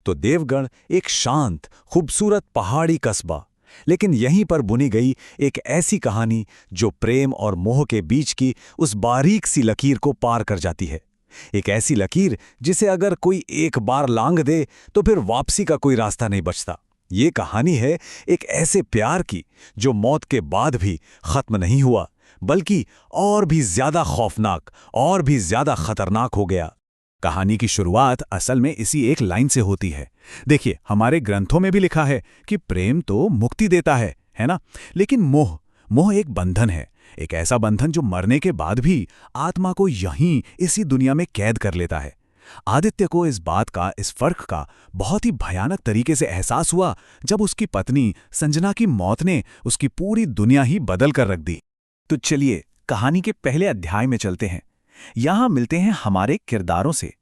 तो देवगढ़ एक शांत, खूबसूरत पहाड़ी कस्बा। लेकिन यहीं पर बुनी गई एक ऐसी कहानी जो प्रेम और मोह के बीच की उस बारीक सी लकीर को पार कर जाती है। एक ऐसी लकीर जिसे अगर कोई एक बार लांघ दे तो फिर वापसी का कोई रास्ता नहीं बचता। ये कहानी है एक ऐसे प्यार की जो मौत के बाद भी खत्म नहीं हुआ, बल्कि और भी ज्यादा खौफनाक और भी ज्यादा खतरनाक हो गया। कहानी की शुरुआत असल में इसी एक लाइन से होती है। देखिए, हमारे ग्रंथों में भी लिखा है कि प्रेम तो मुक्ति देता है ना? लेकिन मोह एक बंधन है, एक ऐसा बंधन जो मरने के बाद भी आत्मा को यहीं इसी दुनिया में कैद कर लेता है। आदित्य को इस बात का, इस फर्क का बहुत ही भयानक तरीके से एहसास हुआ जब उसकी पत्नी संजना की मौत ने उसकी पूरी दुनिया ही बदल कर रख दी। तो चलिए कहानी के पहले अध्याय में चलते हैं। यहां मिलते हैं हमारे किरदारों से।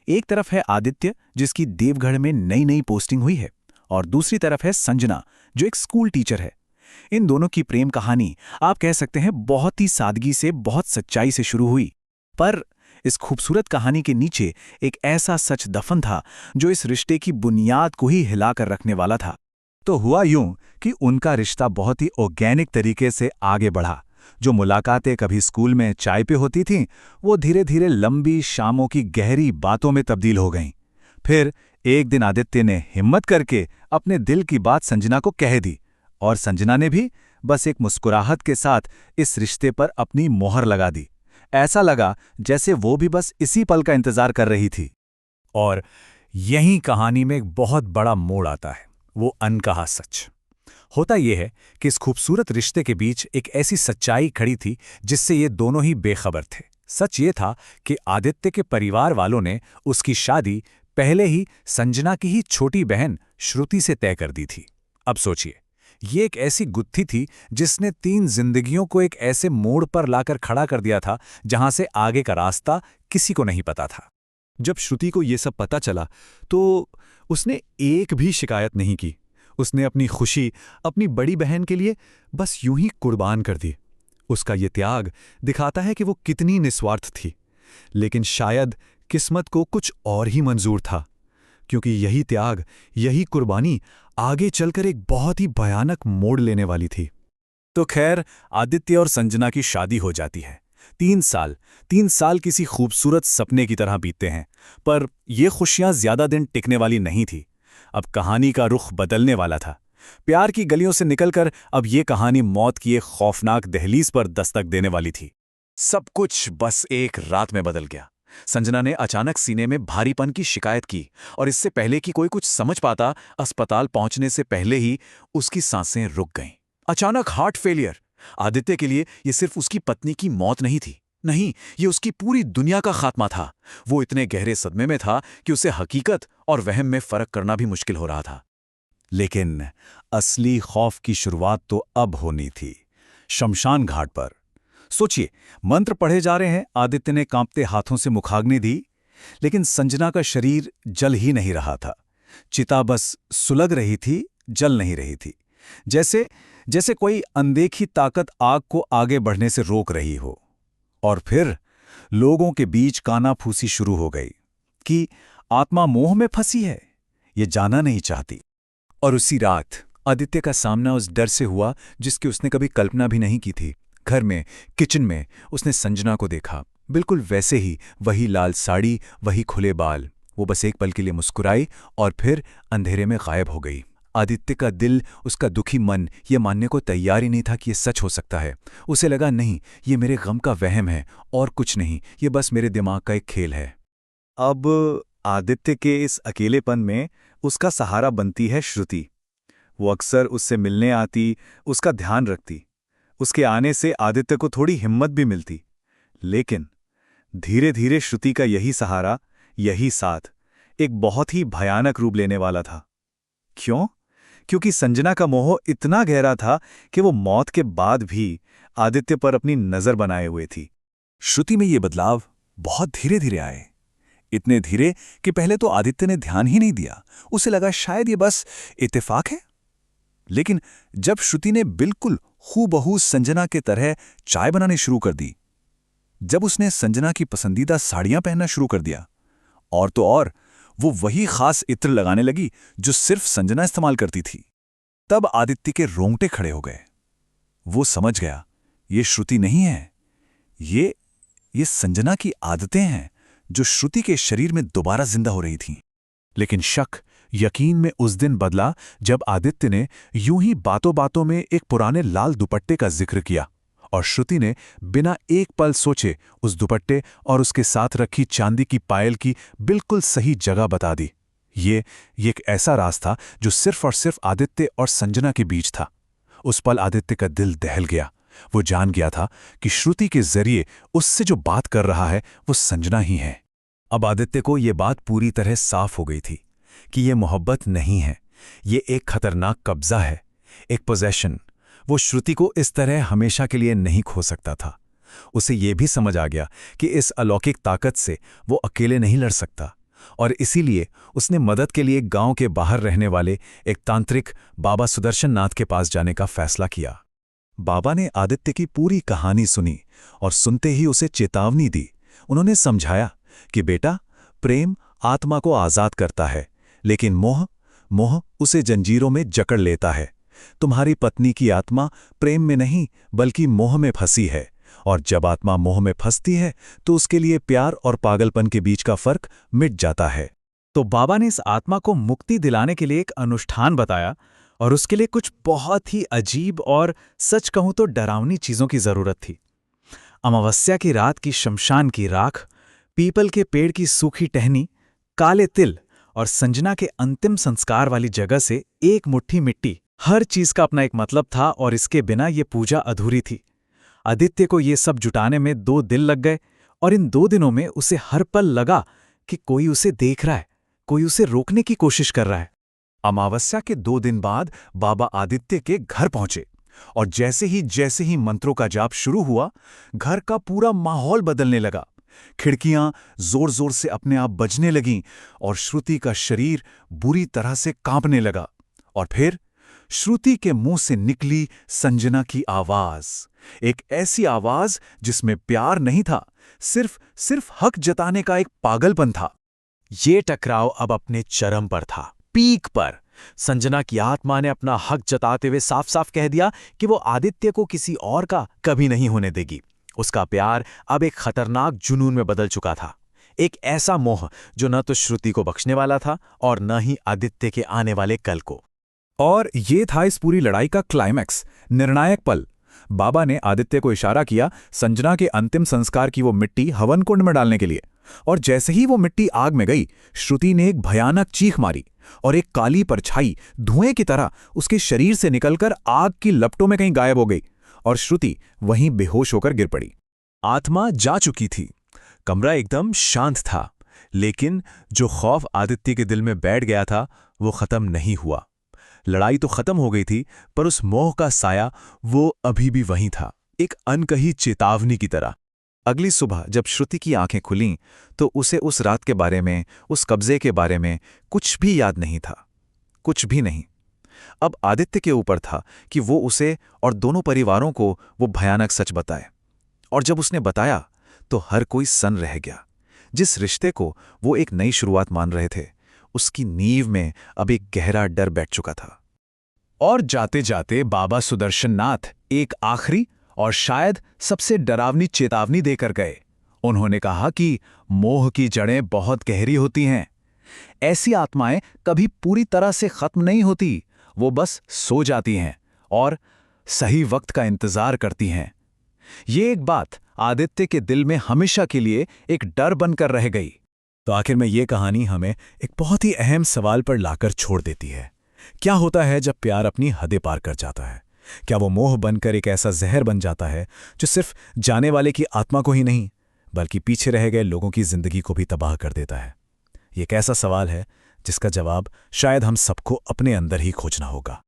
एक तरफ है आदित्य, जिसकी देवगढ़ में नई नई पोस्टिंग हुई है, और दूसरी तरफ है संजना, जो एक स्कूल टीचर है। इन दोनों की प्रेम कहानी आप कह सकते हैं बहुत ही सादगी से, बहुत सच्चाई से शुरू हुई। पर इस खूबसूरत कहानी के नीचे एक ऐसा सच दफन था जो इस रिश्ते की बुनियाद को ही हिलाकर रखने वाला था। तो हुआ यूं कि उनका रिश्ता बहुत ही ऑर्गेनिक तरीके से आगे बढ़ा। जो मुलाकातें कभी स्कूल में चाय पे होती थीं, वो धीरे धीरे लंबी शामों की गहरी बातों में तब्दील हो गईं। फिर एक दिन आदित्य ने हिम्मत करके अपने दिल की बात संजना को कह दी, और संजना ने भी बस एक मुस्कुराहट के साथ इस रिश्ते पर अपनी मोहर लगा दी। ऐसा लगा जैसे वो भी बस इसी पल का इंतजार कर रही थी। और यहीं कहानी में एक बहुत बड़ा मोड़ आता है, वो अनकहा सच। होता यह है कि इस खूबसूरत रिश्ते के बीच एक ऐसी सच्चाई खड़ी थी जिससे ये दोनों ही बेखबर थे। सच ये था कि आदित्य के परिवार वालों ने उसकी शादी पहले ही संजना की ही छोटी बहन श्रुति से तय कर दी थी। अब सोचिए, ये एक ऐसी गुत्थी थी जिसने 3 जिंदगियों को एक ऐसे मोड़ पर लाकर खड़ा कर दिया था जहां से आगे का रास्ता किसी को नहीं पता था। जब श्रुति को ये सब पता चला तो उसने एक भी शिकायत नहीं की। उसने अपनी खुशी अपनी बड़ी बहन के लिए बस यूं ही कुर्बान कर दी। उसका ये त्याग दिखाता है कि वो कितनी निस्वार्थ थी। लेकिन शायद किस्मत को कुछ और ही मंजूर था, क्योंकि यही त्याग, यही कुर्बानी आगे चलकर एक बहुत ही भयानक मोड़ लेने वाली थी। तो खैर, आदित्य और संजना की शादी हो जाती है। 3 साल किसी खूबसूरत सपने की तरह बीतते हैं, पर ये खुशियां ज्यादा दिन टिकने वाली नहीं थी। अब कहानी का रुख बदलने वाला था। प्यार की गलियों से निकलकर अब ये कहानी मौत की एक खौफनाक दहलीज पर दस्तक देने वाली थी। सब कुछ बस एक रात में बदल गया। संजना ने अचानक सीने में भारीपन की शिकायत की, और इससे पहले कि कोई कुछ समझ पाता, अस्पताल पहुंचने से पहले ही उसकी सांसें रुक गईं। अचानक हार्ट फेलियर। आदित्य के लिए ये सिर्फ उसकी पत्नी की मौत नहीं थी, नहीं, ये उसकी पूरी दुनिया का खात्मा था। वो इतने गहरे सदमे में था कि उसे हकीकत और वहम में फर्क करना भी मुश्किल हो रहा था। लेकिन असली खौफ की शुरुआत तो अब होनी थी, शमशान घाट पर। सोचिए, मंत्र पढ़े जा रहे हैं, आदित्य ने कांपते हाथों से मुखाग्नि दी, लेकिन संजना का शरीर जल ही नहीं रहा था। चिता बस सुलग रही थी, जल नहीं रही थी। जैसे कोई अनदेखी ताकत आग को आगे बढ़ने से रोक रही हो। और फिर लोगों के बीच कानाफूसी शुरू हो गई कि आत्मा मोह में फंसी है, ये जाना नहीं चाहती। और उसी रात आदित्य का सामना उस डर से हुआ जिसकी उसने कभी कल्पना भी नहीं की थी। घर में, किचन में उसने संजना को देखा, बिल्कुल वैसे ही, वही लाल साड़ी, वही खुले बाल। वो बस एक पल के लिए मुस्कुराई और फिर अंधेरे में गायब हो गई। आदित्य का दिल, उसका दुखी मन ये मानने को तैयार ही नहीं था कि ये सच हो सकता है। उसे लगा, नहीं, ये मेरे गम का वहम है और कुछ नहीं, ये बस मेरे दिमाग का एक खेल है। अब आदित्य के इस अकेलेपन में उसका सहारा बनती है श्रुति। वो अक्सर उससे मिलने आती, उसका ध्यान रखती। उसके आने से आदित्य को थोड़ी हिम्मत भी मिलती। लेकिन धीरे धीरे श्रुति का यही सहारा, यही साथ एक बहुत ही भयानक रूप लेने वाला था। क्यों? क्योंकि संजना का मोह इतना गहरा था कि वो मौत के बाद भी आदित्य पर अपनी नजर बनाए हुए थी। श्रुति में ये बदलाव बहुत धीरे धीरे आए, इतने धीरे कि पहले तो आदित्य ने ध्यान ही नहीं दिया। उसे लगा शायद ये बस इत्तेफाक है। लेकिन जब श्रुति ने बिल्कुल हूबहू संजना के तरह चाय बनानी शुरू कर दी, जब उसने संजना की पसंदीदा साड़ियां पहनना शुरू कर दिया, और तो और वो वही खास इत्र लगाने लगी जो सिर्फ संजना इस्तेमाल करती थी। तब आदित्य के रोंगटे खड़े हो गए। वो समझ गया, ये श्रुति नहीं है, ये संजना की आदतें हैं जो श्रुति के शरीर में दोबारा जिंदा हो रही थीं। लेकिन शक यकीन में उस दिन बदला जब आदित्य ने यूं ही बातों बातों में एक पुराने लाल दुपट्टे का जिक्र किया और श्रुति ने बिना एक पल सोचे उस दुपट्टे और उसके साथ रखी चांदी की पायल की बिल्कुल सही जगह बता दी। ये एक ऐसा राज था जो सिर्फ और सिर्फ आदित्य और संजना के बीच था। उस पल आदित्य का दिल दहल गया। वो जान गया था कि श्रुति के जरिए उससे जो बात कर रहा है वो संजना ही है। अब आदित्य को ये बात पूरी तरह साफ हो गई थी कि ये मोहब्बत नहीं है, ये एक खतरनाक कब्जा है, एक पोजेशन। वो श्रुति को इस तरह हमेशा के लिए नहीं खो सकता था। उसे ये भी समझ आ गया कि इस अलौकिक ताकत से वो अकेले नहीं लड़ सकता, और इसीलिए उसने मदद के लिए गांव के बाहर रहने वाले एक तांत्रिक बाबा सुदर्शन नाथ के पास जाने का फैसला किया। बाबा ने आदित्य की पूरी कहानी सुनी और सुनते ही उसे चेतावनी दी। उन्होंने समझाया कि बेटा, प्रेम आत्मा को आज़ाद करता है, लेकिन मोह उसे जंजीरों में जकड़ लेता है। तुम्हारी पत्नी की आत्मा प्रेम में नहीं बल्कि मोह में फंसी है, और जब आत्मा मोह में फंसती है तो उसके लिए प्यार और पागलपन के बीच का फर्क मिट जाता है। तो बाबा ने इस आत्मा को मुक्ति दिलाने के लिए एक अनुष्ठान बताया, और उसके लिए कुछ बहुत ही अजीब और सच कहूं तो डरावनी चीजों की जरूरत थी। अमावस्या की रात की शमशान की राख, पीपल के पेड़ की सूखी टहनी, काले तिल और संजना के अंतिम संस्कार वाली जगह से एक मुट्ठी मिट्टी, हर चीज का अपना एक मतलब था और इसके बिना ये पूजा अधूरी थी। आदित्य को ये सब जुटाने में 2 दिन लग गए, और इन 2 दिनों में उसे हर पल लगा कि कोई उसे देख रहा है, कोई उसे रोकने की कोशिश कर रहा है। अमावस्या के 2 दिन बाद बाबा आदित्य के घर पहुंचे, और जैसे ही मंत्रों का जाप शुरू हुआ, घर का पूरा माहौल बदलने लगा। खिड़कियां जोर जोर से अपने आप बजने लगीं और श्रुति का शरीर बुरी तरह से कांपने लगा। और फिर श्रुति के मुंह से निकली संजना की आवाज, एक ऐसी आवाज जिसमें प्यार नहीं था, सिर्फ हक जताने का एक पागलपन था। ये टकराव अब अपने चरम पर था, पीक पर। संजना की आत्मा ने अपना हक जताते हुए साफ साफ कह दिया कि वो आदित्य को किसी और का कभी नहीं होने देगी। उसका प्यार अब एक खतरनाक जुनून में बदल चुका था, एक ऐसा मोह जो न तो श्रुति को बख्शने वाला था और न ही आदित्य के आने वाले कल को। और ये था इस पूरी लड़ाई का क्लाइमैक्स, निर्णायक पल। बाबा ने आदित्य को इशारा किया संजना के अंतिम संस्कार की वो मिट्टी हवन कुंड में डालने के लिए, और जैसे ही वो मिट्टी आग में गई, श्रुति ने एक भयानक चीख मारी और एक काली परछाई धुएं की तरह उसके शरीर से निकलकर आग की लपटों में कहीं गायब हो गई, और श्रुति वहीं बेहोश होकर गिर पड़ी। आत्मा जा चुकी थी, कमरा एकदम शांत था, लेकिन जो खौफ आदित्य के दिल में बैठ गया था वो खत्म नहीं हुआ। लड़ाई तो खत्म हो गई थी, पर उस मोह का साया वो अभी भी वहीं था, एक अनकही चेतावनी की तरह। अगली सुबह जब श्रुति की आंखें खुलीं तो उसे उस रात के बारे में, उस कब्जे के बारे में कुछ भी याद नहीं था, कुछ भी नहीं। अब आदित्य के ऊपर था कि वो उसे और दोनों परिवारों को वो भयानक सच बताए। और जब उसने बताया तो हर कोई सन्न रह गया। जिस रिश्ते को वो एक नई शुरुआत मान रहे थे, उसकी नींव में अब एक गहरा डर बैठ चुका था। और जाते जाते बाबा सुदर्शन नाथ एक आखिरी और शायद सबसे डरावनी चेतावनी देकर गए। उन्होंने कहा कि मोह की जड़ें बहुत गहरी होती हैं। ऐसी आत्माएं कभी पूरी तरह से खत्म नहीं होती, वो बस सो जाती हैं और सही वक्त का इंतजार करती हैं। ये एक बात आदित्य के दिल में हमेशा के लिए एक डर बनकर रह गई। तो आखिर में ये कहानी हमें एक बहुत ही अहम सवाल पर लाकर छोड़ देती है। क्या होता है जब प्यार अपनी हदें पार कर जाता है? क्या वो मोह बनकर एक ऐसा जहर बन जाता है जो सिर्फ जाने वाले की आत्मा को ही नहीं बल्कि पीछे रह गए लोगों की जिंदगी को भी तबाह कर देता है? ये एक ऐसा सवाल है जिसका जवाब शायद हम सबको अपने अंदर ही खोजना होगा।